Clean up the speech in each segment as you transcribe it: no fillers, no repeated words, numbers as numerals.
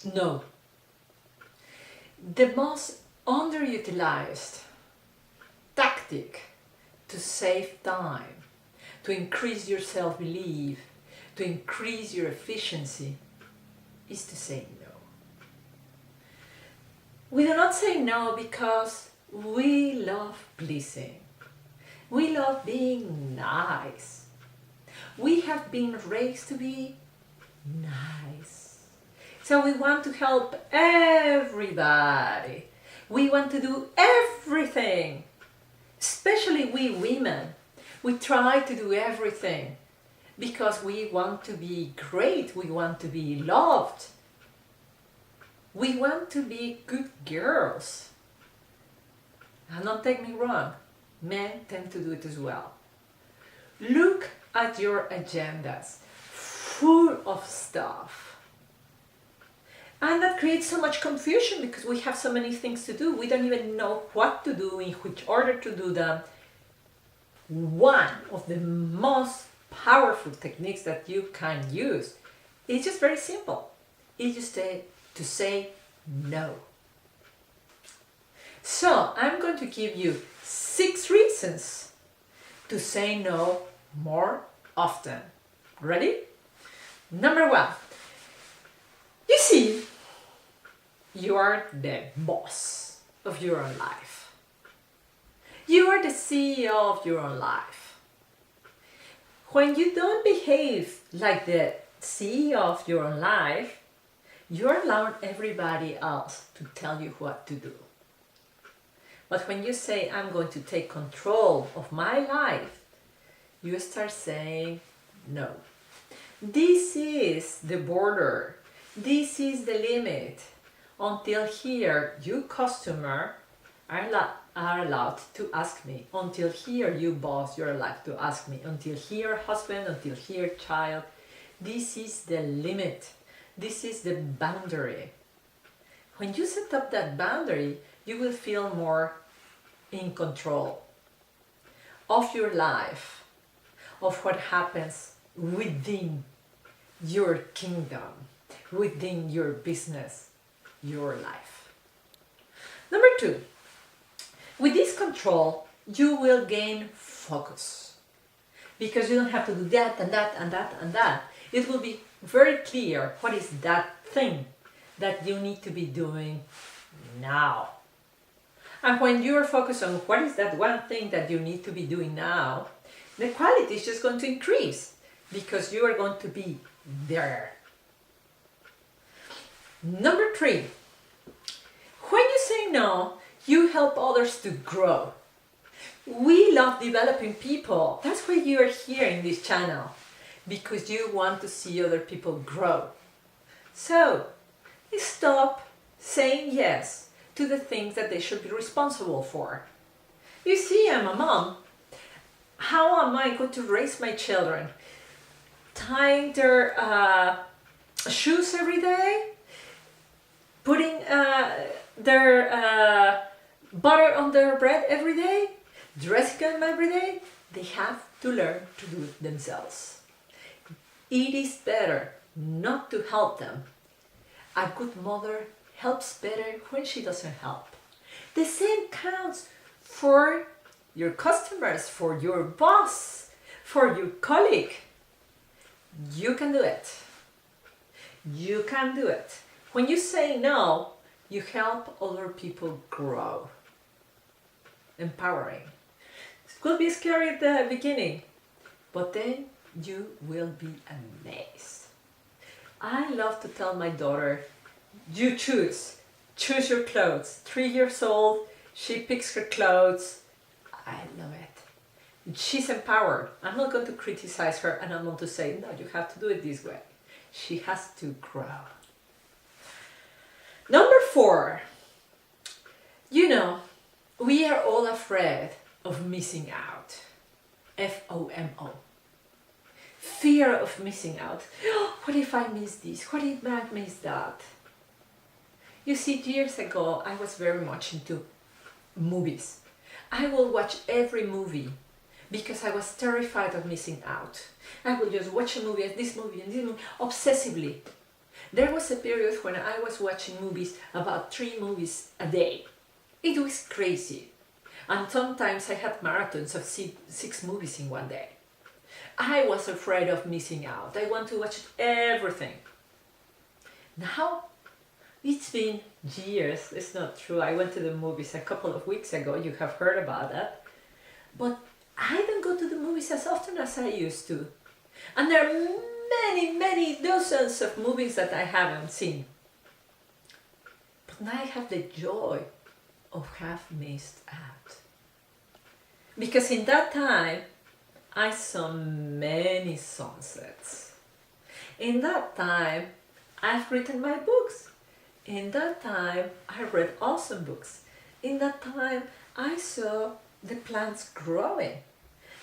No. The most underutilized tactic to save time, to increase your self-belief, to increase your efficiency, is to say no. We do not say no because we love pleasing. We love being nice. We have been raised to be nice. So we want to help everybody. We want to do everything. Especially we women. We try to do everything because we want to be great. We want to be loved. We want to be good girls. And don't take me wrong, men tend to do it as well. Look at your agendas, full of stuff. And that creates so much confusion because we have so many things to do. We don't even know what to do, in which order to do them. One of the most powerful techniques that you can use is just very simple. It's just to say no. So I'm going to give you 6 reasons to say no more often. Ready? Number 1. You see, you are the boss of your own life. You are the CEO of your own life. When you don't behave like the CEO of your own life, you're allowing everybody else to tell you what to do. But when you say, I'm going to take control of my life, you start saying no. This is the border. This is the limit. Until here, you customer are allowed to ask me. Until here, you boss, you're allowed to ask me. Until here, husband, until here, child. This is the limit. This is the boundary. When you set up that boundary, you will feel more in control of your life, of what happens within your kingdom, within your business, your life. Number 2, with this control, you will gain focus because you don't have to do that and that and that and that. It will be very clear what is that thing that you need to be doing now. And when you are focused on what is that one thing that you need to be doing now, the quality is just going to increase because you are going to be there. Number 3, when you say no, you help others to grow. We love developing people. That's why you are here in this channel, because you want to see other people grow. So, stop saying yes to the things that they should be responsible for. You see, I'm a mom. How am I going to raise my children? Tying their shoes every day? Putting their butter on their bread every day? Dressing them every day? They have to learn to do it themselves. It is better not to help them. A good mother helps better when she doesn't help. The same counts for your customers, for your boss, for your colleague. You can do it. You can do it. When you say no, you help other people grow. Empowering. It could be scary at the beginning, but then you will be amazed. I love to tell my daughter, you choose your clothes. 3 years old, she picks her clothes. I love it. She's empowered. I'm not going to criticize her and I'm not going to say, no, you have to do it this way. She has to grow. Number 4, you know, we are all afraid of missing out. FOMO. Fear of missing out. What if I miss this? What if I miss that? You see, years ago, I was very much into movies. I will watch every movie because I was terrified of missing out. I will just watch a movie and this movie and this movie obsessively. There was a period when I was watching movies, about 3 movies a day. It was crazy. And sometimes I had marathons of 6 movies in one day. I was afraid of missing out. I want to watch everything. Now, it's been years. It's not true. I went to the movies a couple of weeks ago. You have heard about that. But I don't go to the movies as often as I used to. And there are many, many dozens of movies that I haven't seen. But now I have the joy of have missed out. Because in that time, I saw many sunsets. In that time, I've written my books. In that time, I read awesome books. In that time, I saw the plants growing.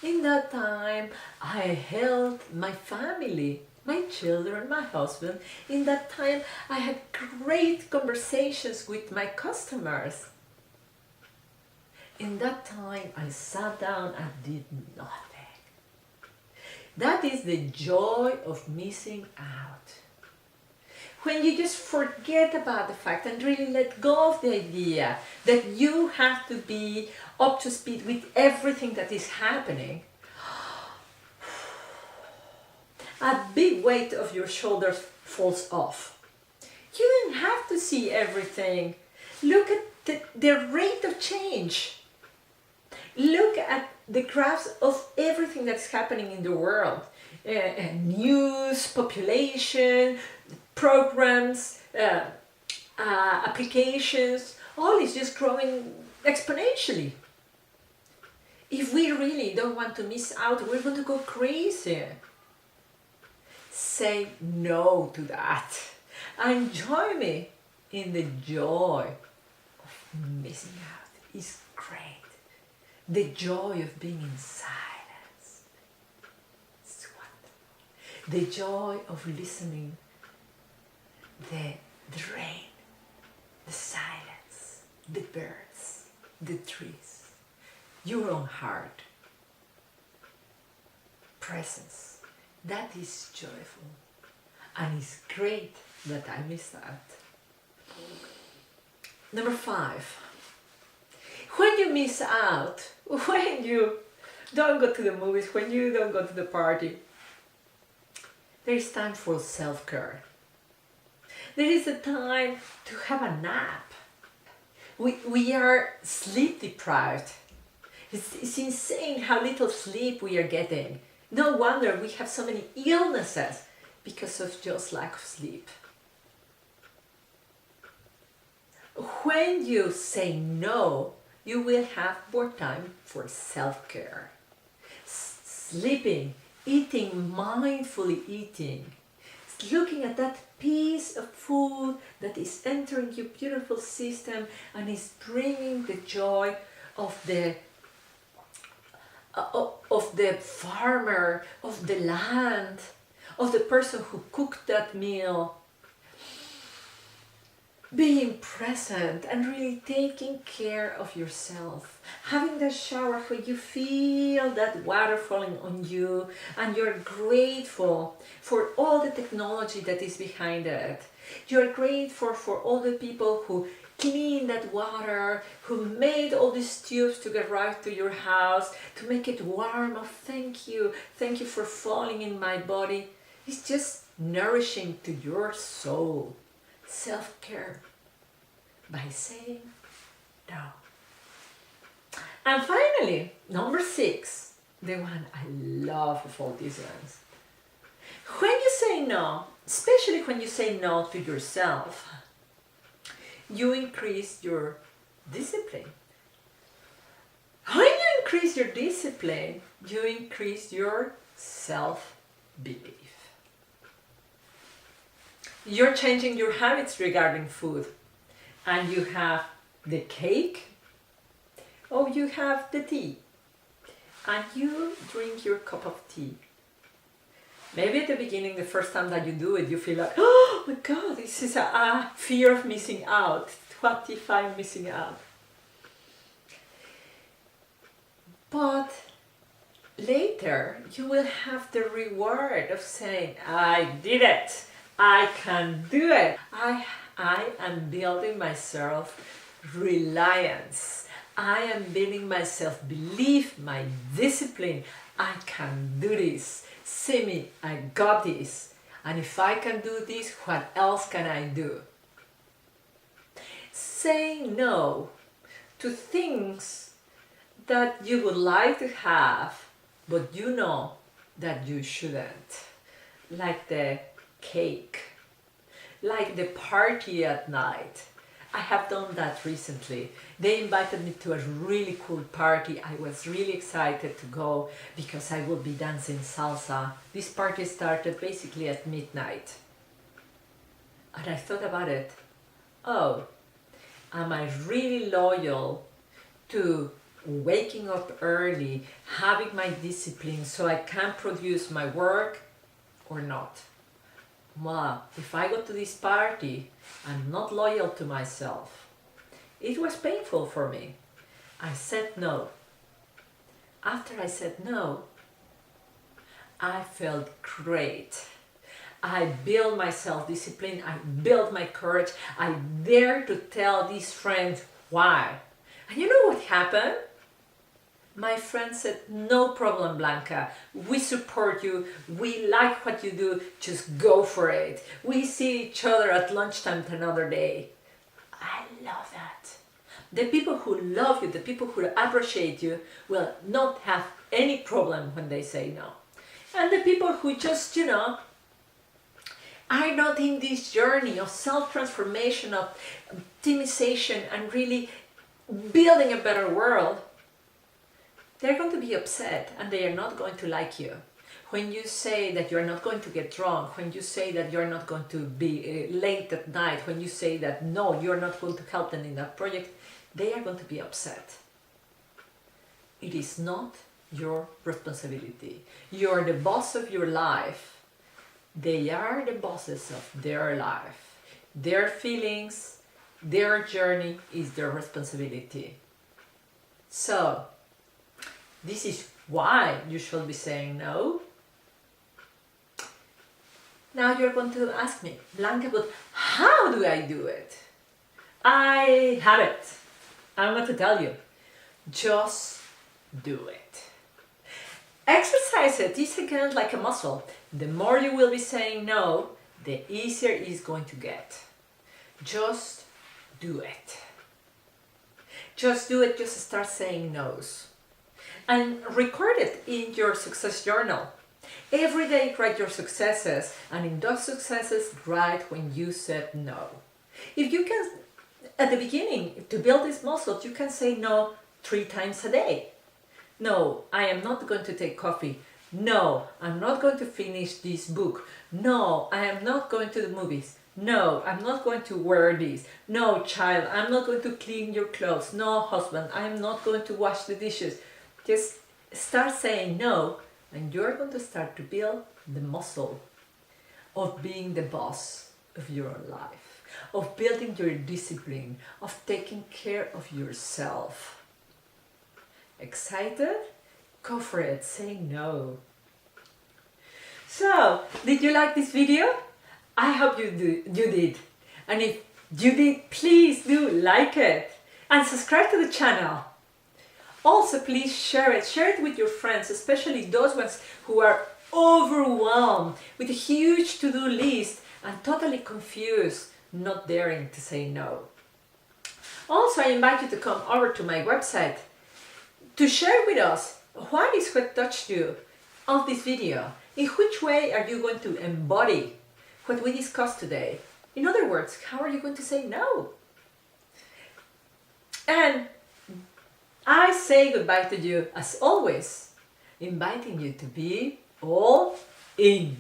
In that time, I helped my family, my children, my husband. In that time, I had great conversations with my customers. In that time, I sat down and did nothing. That is the joy of missing out. When you just forget about the fact and really let go of the idea that you have to be up to speed with everything that is happening, a big weight of your shoulders falls off. You don't have to see everything. Look at the rate of change. Look at the graphs of everything that's happening in the world. News, population, programs, applications, all is just growing exponentially. If we really don't want to miss out, we're going to go crazy. Say no to that and join me in the joy of missing out. It's great. The joy of being in silence. It's wonderful. The joy of listening. The rain, the silence, the birds, the trees, your own heart, presence. That is joyful, and it's great that I missed that. Number 5. When you miss out, when you don't go to the movies, when you don't go to the party, there is time for self-care. There is a time to have a nap. We are sleep deprived. It's insane how little sleep we are getting. No wonder we have so many illnesses because of just lack of sleep. When you say no, you will have more time for self-care. Sleeping, eating, mindfully eating. Looking at that piece of food that is entering your beautiful system and is bringing the joy of the farmer, of the land, of the person who cooked that meal. Being present and really taking care of yourself. Having the shower where you feel that water falling on you and you're grateful for all the technology that is behind it. You're grateful for all the people who clean that water, who made all these tubes to get right to your house, to make it warm. Oh, thank you. Thank you for falling in my body. It's just nourishing to your soul. Self-care by saying no. And finally, number 6, the one I love of all these ones. When you say no, especially when you say no to yourself, you increase your discipline. When you increase your discipline, you increase your self-belief. You're changing your habits regarding food, and you have the cake, or you have the tea, and you drink your cup of tea. Maybe at the beginning, the first time that you do it, you feel like, oh my God, this is a fear of missing out. What if I'm missing out? But later, you will have the reward of saying, I did it. I can do it. I am building my self-reliance. I am building my self-belief, my discipline. I can do this. See me, I got this. And if I can do this, what else can I do? Saying no to things that you would like to have, but you know that you shouldn't. Like the cake, like the party at night. I have done that recently. They invited me to a really cool party. I was really excited to go because I would be dancing salsa. This party started basically at midnight. And I thought about it. Oh, am I really loyal to waking up early, having my discipline so I can produce my work or not? Well, if I go to this party, I'm not loyal to myself. It was painful for me. I said no. After I said no, I felt great. I built my self-discipline, I built my courage, I dared to tell these friends why. And you know what happened? My friend said, no problem, Blanca. We support you. We like what you do. Just go for it. We see each other at lunchtime another day. I love that. The people who love you, the people who appreciate you, will not have any problem when they say no. And the people who just, are not in this journey of self-transformation, of optimization, and really building a better world, they're going to be upset and they are not going to like you. When you say that you're not going to get drunk, when you say that you're not going to be late at night, when you say that no, you're not going to help them in that project, they are going to be upset. It is not your responsibility. You're the boss of your life. They are the bosses of their life. Their feelings, their journey is their responsibility. So, this is why you should be saying no. Now you're going to ask me, Blanca, but how do I do it? I have it. I'm going to tell you. Just do it. Exercise it. It's again like a muscle. The more you will be saying no, the easier it's going to get. Just do it. Just do it. Just start saying no's. And record it in your success journal. Every day write your successes, and in those successes write when you said no. If you can, at the beginning, to build this muscle, you can say no 3 times a day. No, I am not going to take coffee. No, I'm not going to finish this book. No, I am not going to the movies. No, I'm not going to wear this. No, child, I'm not going to clean your clothes. No, husband, I'm not going to wash the dishes. Just start saying no, and you're going to start to build the muscle of being the boss of your life, of building your discipline, of taking care of yourself. Excited? Go for it. Say no. So, did you like this video? I hope you did. And if you did, please do like it and subscribe to the channel. Also, please share it with your friends, especially those ones who are overwhelmed with a huge to-do list and totally confused, not daring to say no. Also, I invite you to come over to my website to share with us what is what touched you of this video. In which way are you going to embody what we discussed today? In other words, how are you going to say no? And I say goodbye to you, as always, inviting you to be all in.